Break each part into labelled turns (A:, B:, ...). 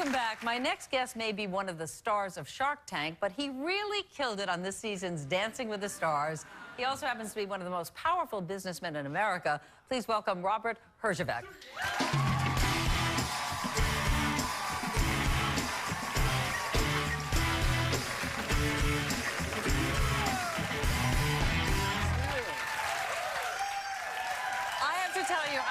A: Welcome back. My next guest may be one of the stars of Shark Tank, but he really killed it on this season's Dancing with the Stars. He also happens to be one of the most powerful businessmen in America. Please welcome Robert Herjavec.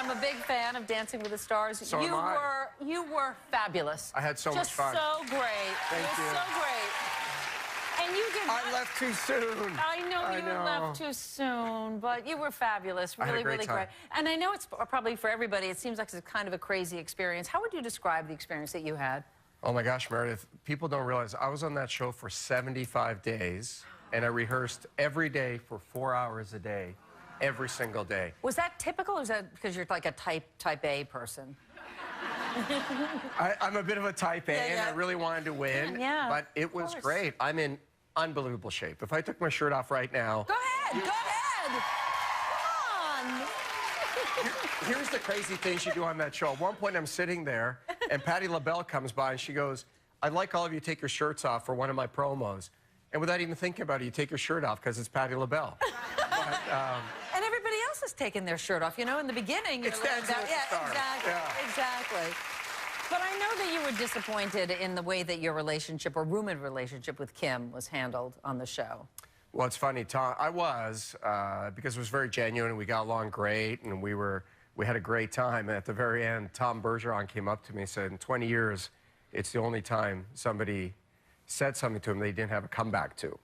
A: I'm a big fan of Dancing with the Stars.
B: So am I.
A: You were fabulous.
B: I had so much fun.
A: Just so great.
B: Thank you.
A: So great. And you did.
B: I left too soon.
A: I know you left too soon, but you were fabulous. Really, really great. And I know it's probably for everybody. It seems like it's kind of a crazy experience. How would you describe the experience that you had?
B: Oh my gosh, Meredith, people don't realize I was on that show for 75 days, and I rehearsed every day for 4 hours a day. Every single day.
A: Was that typical, or is that because you're like a type A person?
B: I'm a bit of a type A, and I really wanted to win.
A: Yeah,
B: but it was great. I'm in unbelievable shape. If I took my shirt off right now...
A: Go ahead, go ahead! Come on!
B: Here's the crazy things you do on that show. At one point, I'm sitting there, and Patti LaBelle comes by, and she goes, I'd like all of you to take your shirts off for one of my promos. And without even thinking about it, you take your shirt off because it's Patti LaBelle.
A: And everybody else is taking their shirt off. You know, in the beginning...
B: It's Dancing with the Stars.
A: Exactly. But I know that you were disappointed in the way that your relationship or rumored relationship with Kim was handled on the show.
B: Well, it's funny, Tom. I was, because it was very genuine, and we got along great, and we had a great time. And at the very end, Tom Bergeron came up to me and said, in 20 years, it's the only time somebody said something to him they didn't have a comeback to.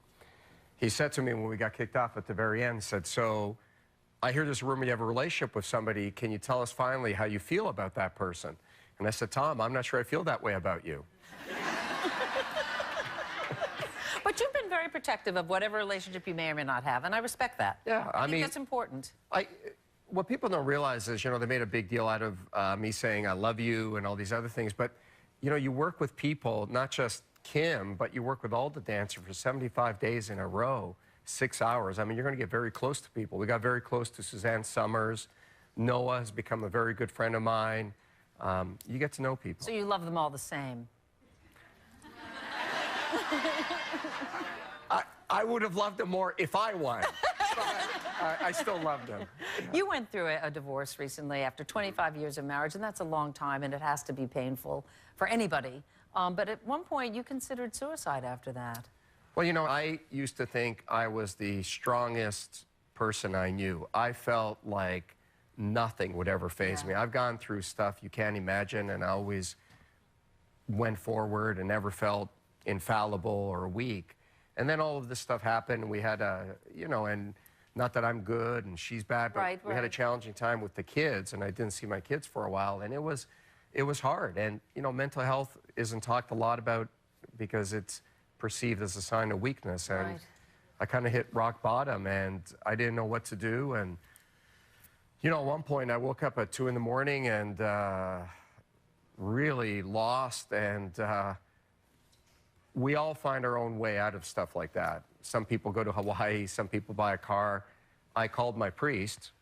B: He said to me when we got kicked off at the very end, said, so I hear this rumor you have a relationship with somebody. Can you tell us finally how you feel about that person? And I said, Tom, I'm not sure I feel that way about you.
A: But you've been very protective of whatever relationship you may or may not have, and I respect that.
B: Yeah,
A: I mean, that's important.
B: What people don't realize is, you know, they made a big deal out of me saying I love you and all these other things, but, you know, you work with people, not just Kim, but you work with all the dancers for 75 days in a row, 6 hours. I mean, you're going to get very close to people. We got very close to Suzanne Summers. Noah has become a very good friend of mine. You get to know people.
A: So you love them all the same?
B: I would have loved them more if I won. But I still love them.
A: You went through a divorce recently after 25 years of marriage, and that's a long time, and it has to be painful for anybody. But at one point, you considered suicide after that.
B: Well, you know, I used to think I was the strongest person I knew. I felt like nothing would ever faze me. I've gone through stuff you can't imagine, and I always went forward and never felt infallible or weak. And then all of this stuff happened, and we had a, you know, and not that I'm good and she's bad, but we had a challenging time with the kids, and I didn't see my kids for a while, and it was hard. And, you know, mental health isn't talked a lot about because it's perceived as a sign of weakness. And I kind of hit rock bottom, and I didn't know what to do. And, you know, at one point I woke up at 2 in the morning and really lost. And we all find our own way out of stuff like that. Some people go to Hawaii, some people buy a car. I called my priest,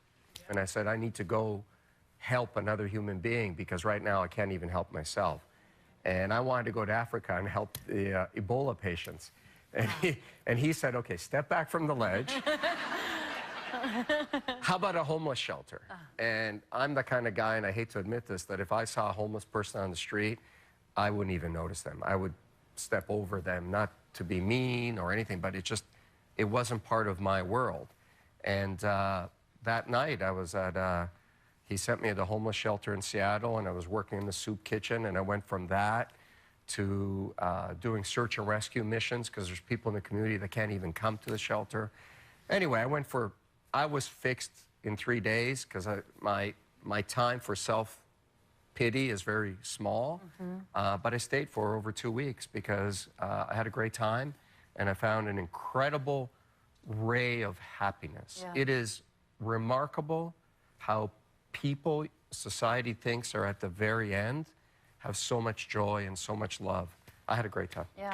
B: and I said, I need to go help another human being because right now I can't even help myself. And I wanted to go to Africa and help the Ebola patients. And he said, okay, step back from the ledge. How about a homeless shelter? And I'm the kind of guy, and I hate to admit this, that if I saw a homeless person on the street, I wouldn't even notice them. I would step over them, not to be mean or anything, but it wasn't part of my world. And that night I was at, he sent me to the homeless shelter in Seattle, and I was working in the soup kitchen, and I went from that to doing search and rescue missions because there's people in the community that can't even come to the shelter. Anyway, I was fixed in 3 days because my time for self-pity is very small, but I stayed for over 2 weeks because I had a great time, and I found an incredible ray of happiness. It is remarkable how people society thinks are at the very end have so much joy and so much love. I had a great time.
A: It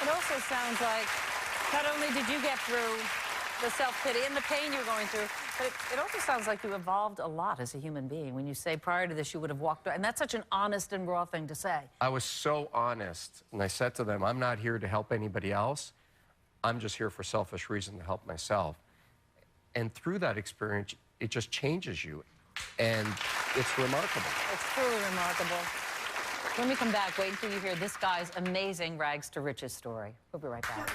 A: also sounds like not only did you get through the self-pity and the pain you were going through, But it also sounds like you evolved a lot as a human being. When you say prior to this you would have walked, and that's such an honest and raw thing to say.
B: I was so honest, and I said to them, I'm not here to help anybody else. I'm just here for selfish reason to help myself. And through that experience, it just changes you. And it's remarkable.
A: It's truly remarkable. When we come back, wait until you hear this guy's amazing rags to riches story. We'll be right back.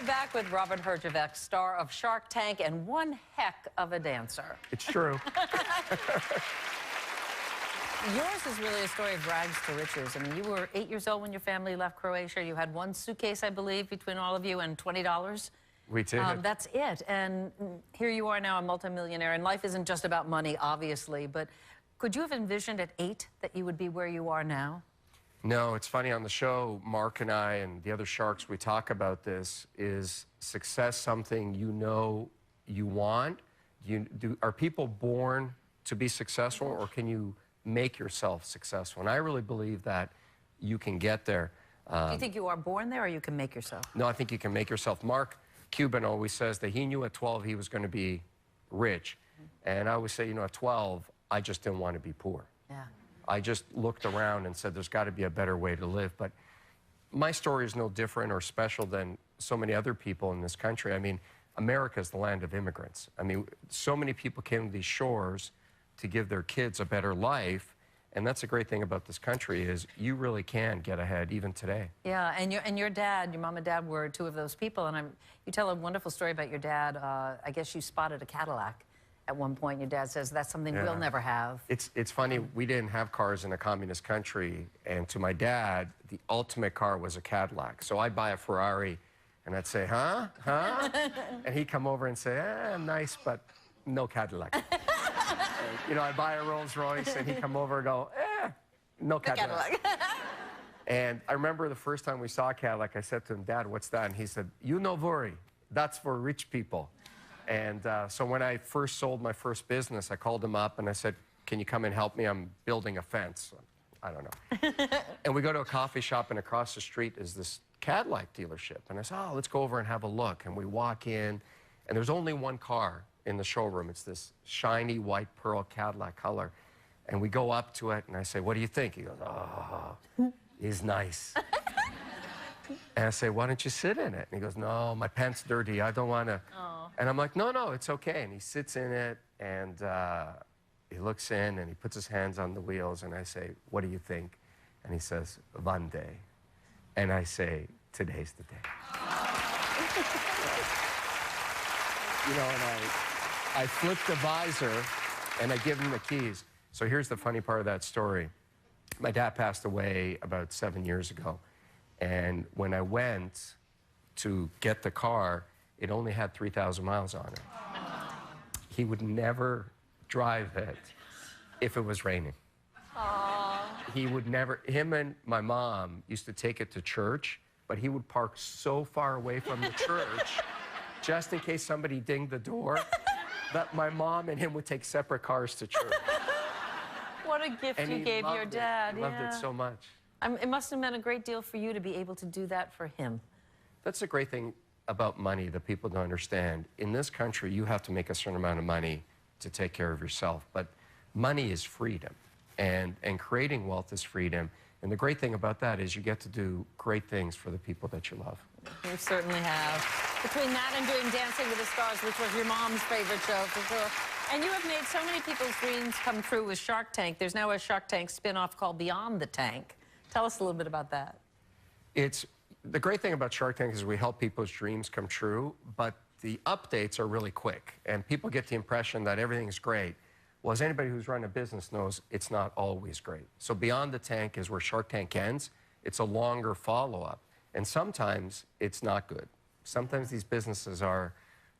A: Back with Robert Herjavec, star of Shark Tank and one heck of a dancer.
B: It's true.
A: Yours is really a story of rags to riches. I mean, you were 8 years old when your family left Croatia. You had one suitcase, I believe, between all of you and $20.
B: We did.
A: That's it. And here you are now, a multimillionaire. And life isn't just about money, obviously. But could you have envisioned at 8 that you would be where you are now?
B: No, it's funny, on the show, Mark and I and the other Sharks, we talk about this. Is success something you know you want? Are people born to be successful, or can you make yourself successful? And I really believe that you can get there.
A: Do you think you are born there, or you can make yourself?
B: No, I think you can make yourself. Mark Cuban always says that he knew at 12 he was going to be rich. And I always say, you know, at 12, I just didn't want to be poor.
A: Yeah.
B: I just looked around and said, there's got to be a better way to live. But my story is no different or special than so many other people in this country. I mean, America is the land of immigrants. I mean, so many people came to these shores to give their kids a better life. And that's the great thing about this country, is you really can get ahead even today.
A: Yeah, and your dad, your mom and dad were two of those people. And you tell a wonderful story about your dad. I guess you spotted a Cadillac at one point. Your dad says, that's something we'll never have.
B: It's funny, we didn't have cars in a communist country, and to my dad, the ultimate car was a Cadillac. So I'd buy a Ferrari, and I'd say, huh? And he'd come over and say, nice, but no Cadillac. You know, I'd buy a Rolls Royce, and he'd come over and go, no Cadillac. And I remember the first time we saw a Cadillac, I said to him, Dad, what's that? And he said, you no worry, that's for rich people. And so when I first sold my first business, I called him up and I said, can you come and help me? I'm building a fence. I don't know. And we go to a coffee shop, and across the street is this Cadillac dealership. And I said, oh, let's go over and have a look. And we walk in, and there's only one car in the showroom. It's this shiny white pearl Cadillac color. And we go up to it, and I say, what do you think? He goes, oh, he's nice. And I say, why don't you sit in it? And he goes, no, my pants dirty. I don't want to. And I'm like, no, it's okay. And he sits in it, and he looks in, and he puts his hands on the wheels, and I say, what do you think? And he says, one day. And I say, today's the day. You know, and I flip the visor, and I give him the keys. So here's the funny part of that story. My dad passed away about 7 years ago. And when I went to get the car, it only had 3,000 miles on it. He would never drive it if it was raining. Aww. He would never, him and my mom used to take it to church, but he would park so far away from the church, just in case somebody dinged the door, that my mom and him would take separate cars to church.
A: What a gift you gave your dad.
B: He loved it so much.
A: It must have meant a great deal for you to be able to do that for him. That's
B: the great thing about money that people don't understand. In this country, you have to make a certain amount of money to take care of yourself. But money is freedom, and creating wealth is freedom. And the great thing about that is you get to do great things for the people that you love.
A: You certainly have. Between that and doing Dancing with the Stars, which was your mom's favorite show, for sure. And you have made so many people's dreams come true with Shark Tank. There's now a Shark Tank spin-off called Beyond the Tank. Tell us a little bit about that.
B: The great thing about Shark Tank is we help people's dreams come true, but the updates are really quick, and people get the impression that everything's great. Well, as anybody who's run a business knows, it's not always great. So Beyond the Tank is where Shark Tank ends. It's a longer follow-up, and sometimes it's not good. Sometimes these businesses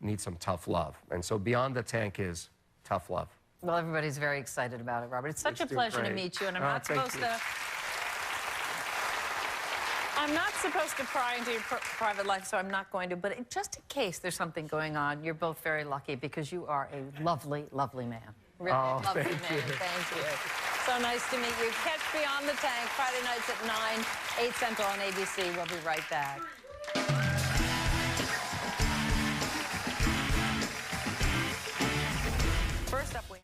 B: need some tough love, and so Beyond the Tank is tough love.
A: Well, everybody's very excited about it, Robert. It's such a pleasure to meet you, and I'm not supposed to pry into your private life, so I'm not going to. But just in case there's something going on, you're both very lucky because you are a lovely, lovely man. Really lovely man. Thank you. So nice to meet you. Catch Beyond the Tank Friday nights at 9, 8 Central on ABC. We'll be right back.